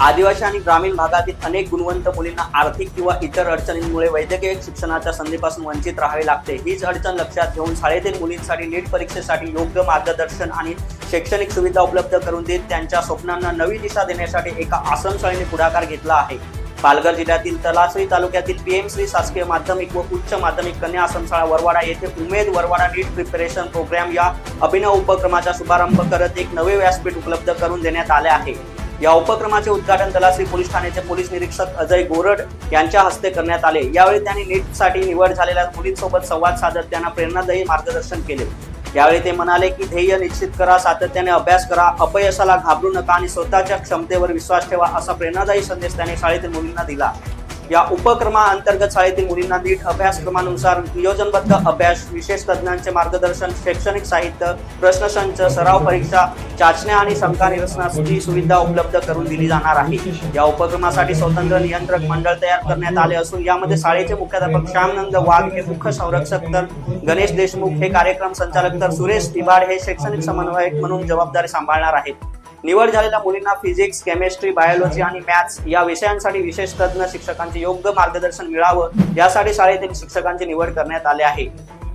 आदिवासी आणि ग्रामीण भागातील अनेक गुणवंत मुलींना आर्थिक किंवा इतर अडचणींमुळे वैद्यकीय शिक्षणाच्या संधीपासून वंचित राहावे लागते। हीच अडचण लक्षात घेऊन शाळेतील मुलींसाठी नीट परीक्षेसाठी योग्य मार्गदर्शन आणि शैक्षणिक सुविधा उपलब्ध करून देत त्यांच्या स्वप्नांना नवी दिशा देण्यासाठी एका आश्रमशाळेने पुढाकार घेतला आहे। पालघर जिल्ह्यातील तलासरी तालुक्यातील पीएम श्री शासकीय माध्यमिक व उच्च माध्यमिक कन्या आश्रमशाळा वरवाडा येथे उमेद वरवाडा नीट प्रिपरेशन प्रोग्राम या अभिनव उपक्रमाचा शुभारंभ करत एक नवे व्यासपीठ उपलब्ध करून देण्यात आले आहे। या उपक्रमाचे उद्घाटन तलासरी पोलीस ठाण्याचे पोलीस निरीक्षक अजय गोरड यांच्या हस्ते करण्यात आले। यावेळी त्यांनी नीटसाठी निवड झालेल्या मुलींसोबत संवाद साधत त्यांना प्रेरणादायी मार्गदर्शन केले। यावेळी ते म्हणाले की ध्येय निश्चित करा, सातत्याने अभ्यास करा, अपयशाला घाबरू नका आणि स्वतःच्या क्षमतेवर विश्वास ठेवा असा प्रेरणादायी संदेश त्यांनी शाळेतील मुलींना दिला। या उपक्रमाअंतर्गत शाळेतील मुलींना नीट अभ्यासक्रमानुसार नियोजनबद्ध अभ्यास, विशेष तज्ञांचे मार्गदर्शन, शैक्षणिक साहित्य, प्रश्नसंच, सराव परीक्षा, चाचण्या आणि शंका निरसनाची सुविधा उपलब्ध करून दिली जाणार आहे। या उपक्रमासाठी स्वतंत्र नियंत्रक मंडळ तयार करण्यात आले असून यामध्ये शाळेचे मुख्याध्यापक श्यामनंद वाघ हे मुख्य संरक्षक तर गणेश देशमुख हे कार्यक्रम संचालक तर सुरेश तिबाड हे शैक्षणिक समन्वयक म्हणून जबाबदारी सांभाळणार आहेत। निवड झालेल्या मुलींना फिजिक्स, केमिस्ट्री, बायोलॉजी आणि मॅथ्स या विषयांसाठी विशेष तज्ञ शिक्षकांचे योग्य मार्गदर्शन मिळावं यासाठी शाळेतील शिक्षकांची निवड करण्यात आली आहे।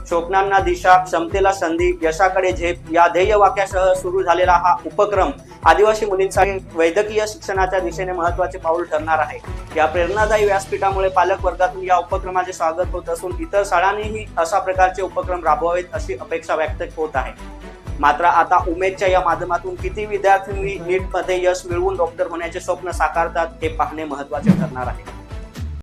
स्वप्नांना दिशा, क्षमतेला संधी, यशाकडे झेप या ध्येय वाक्यासह सुरू झालेला हा उपक्रम आदिवासी मुलींसाठी वैद्यकीय शिक्षणाच्या दिशेने महत्त्वाचे पाऊल ठरणार आहे। या प्रेरणादायी व्यासपीठामुळे पालक वर्गातून या उपक्रमाचे स्वागत होत असून इतर शाळांनीही अशा प्रकारचे उपक्रम राबवावेत अशी अपेक्षा व्यक्त होत आहे। मात्र आता उमेदच्या या माध्यमातून किती विद्यार्थ्यांनी नीटमध्ये यश मिळवून डॉक्टर होण्याचे स्वप्न साकारतात हे पाहणे महत्त्वाचे ठरणार आहे।